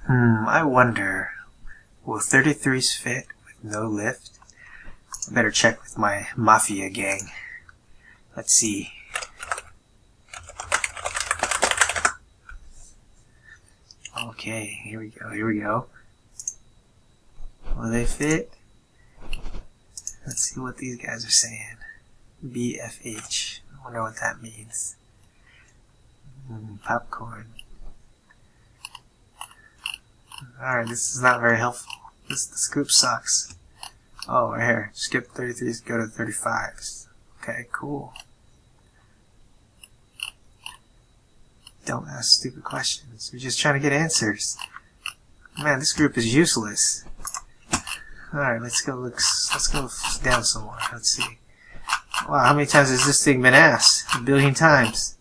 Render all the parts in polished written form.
I wonder, will 33s fit with no lift? I better check with my Mafia gang. Let's see. Okay, here we go. Will they fit? Let's see what these guys are saying. BFH. I wonder what that means. Popcorn. Alright, this is not very helpful. This group sucks. Oh, right here. Skip 33s, go to 35s. Okay, cool. Don't ask stupid questions. We're just trying to get answers. Man, this group is useless. Alright, let's go down some more. Let's see. Wow, how many times has this thing been asked? 1 billion times.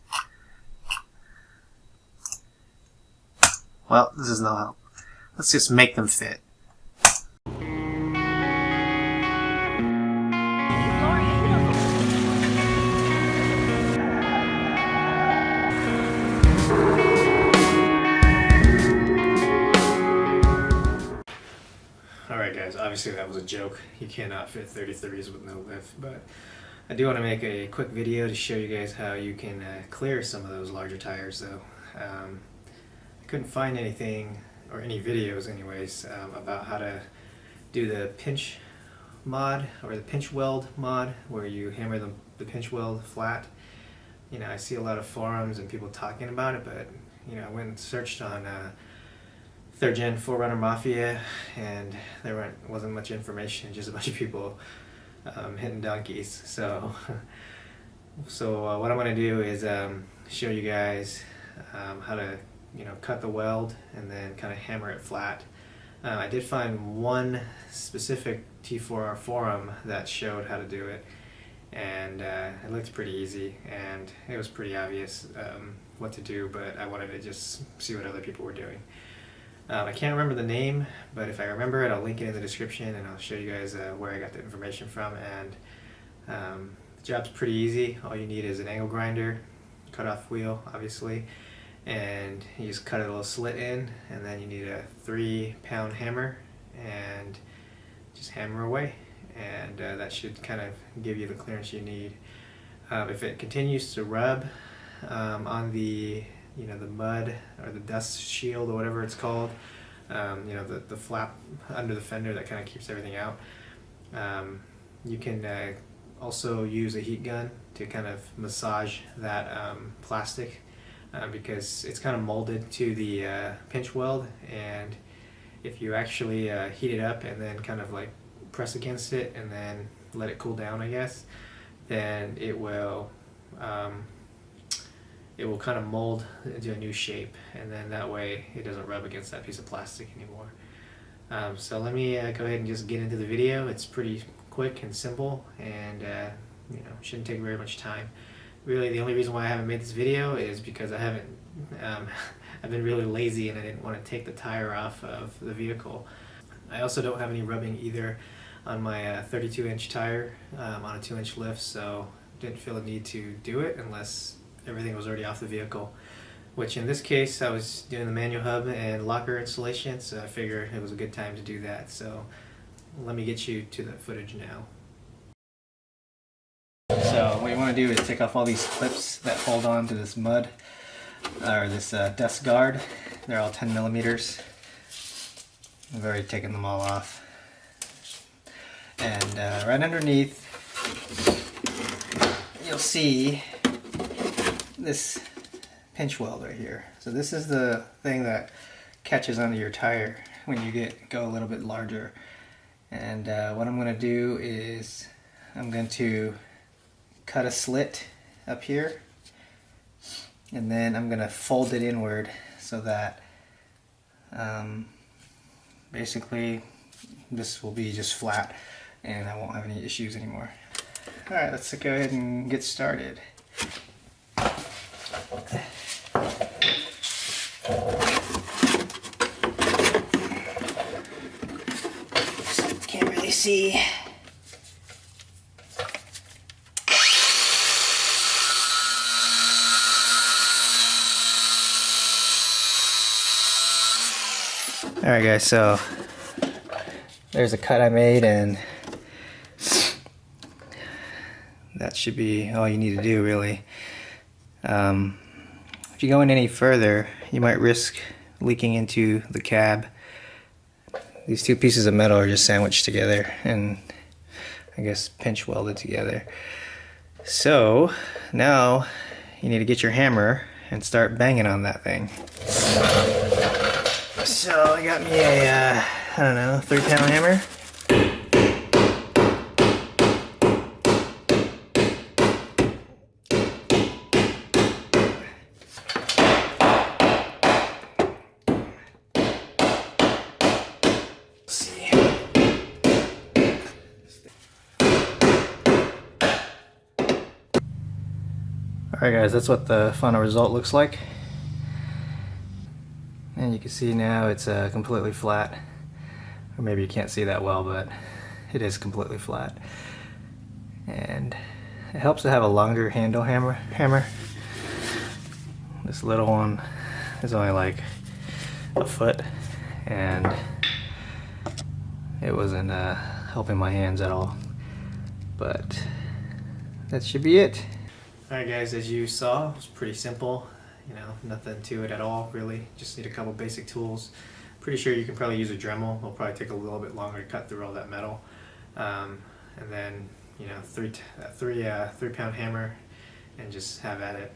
Well, this is no help. Let's just make them fit. Alright guys, obviously that was a joke. You cannot fit 33s with no lift, but I do want to make a quick video to show you guys how you can clear some of those larger tires though. I couldn't find anything, or any videos anyways, about how to do the pinch mod, or the pinch weld mod, where you hammer the pinch weld flat. You know, I see a lot of forums and people talking about it, but you know, I went and searched on 3rd gen 4runner Mafia, and there wasn't much information, just a bunch of people hitting donkeys. So what I'm going to do is show you guys how to cut the weld and then kind of hammer it flat. I did find one specific T4R forum that showed how to do it, and it looked pretty easy and it was pretty obvious what to do, but I wanted to just see what other people were doing. I can't remember the name, but if I remember it, I'll link it in the description and I'll show you guys where I got the information from. And the job's pretty easy. All you need is an angle grinder, cut-off wheel, obviously, and you just cut a little slit in, and then you need a 3-pound hammer and just hammer away, and that should kind of give you the clearance you need. If it continues to rub on the the mud or the dust shield or whatever it's called, the flap under the fender that kind of keeps everything out, you can also use a heat gun to kind of massage that plastic, because it's kind of molded to the pinch weld, and if you actually heat it up and then kind of like press against it and then let it cool down, I guess, then it will kind of mold into a new shape, and then that way it doesn't rub against that piece of plastic anymore. So let me go ahead and just get into the video. It's pretty quick and simple, and shouldn't take very much time. Really, the only reason why I haven't made this video is because I haven't I've been really lazy and I didn't want to take the tire off of the vehicle. I also don't have any rubbing either on my 32-inch tire on a 2-inch lift, so didn't feel the need to do it unless everything was already off the vehicle, which in this case I was doing the manual hub and locker installation, so I figured it was a good time to do that. So let me get you to the footage now. So what you want to do is take off all these clips that hold on to this mud, or this dust guard. They're all 10 millimeters. I've already taken them all off. And right underneath you'll see this pinch weld right here. So this is the thing that catches onto your tire when you go a little bit larger. And what I'm going to do is I'm going to cut a slit up here, and then I'm going to fold it inward so that basically this will be just flat and I won't have any issues anymore. Alright, let's go ahead and get started. Can't really see. Alright guys, so there's a cut I made, and that should be all you need to do, really. If you go in any further, you might risk leaking into the cab. These two pieces of metal are just sandwiched together and I guess pinch welded together. So now you need to get your hammer and start banging on that thing. So I got me a, I don't know, 3-pound hammer. Alright guys, that's what the final result looks like. And you can see now it's completely flat. Or maybe you can't see that well, but it is completely flat. And it helps to have a longer handle hammer. This little one is only like a foot, and it wasn't helping my hands at all. But that should be it. Alright guys, as you saw, it was pretty simple. You know, nothing to it at all, really. Just need a couple basic tools. Pretty sure you can probably use a Dremel. It'll probably take a little bit longer to cut through all that metal. And then, you know, 3-pound hammer, and just have at it.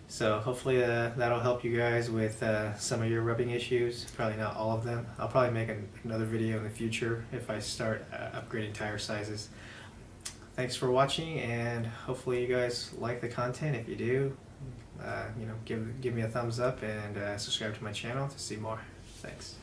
So hopefully that'll help you guys with some of your rubbing issues. Probably not all of them. I'll probably make another video in the future if I start upgrading tire sizes. Thanks for watching, and hopefully you guys like the content. If you do, you know, give me a thumbs up and subscribe to my channel to see more. Thanks.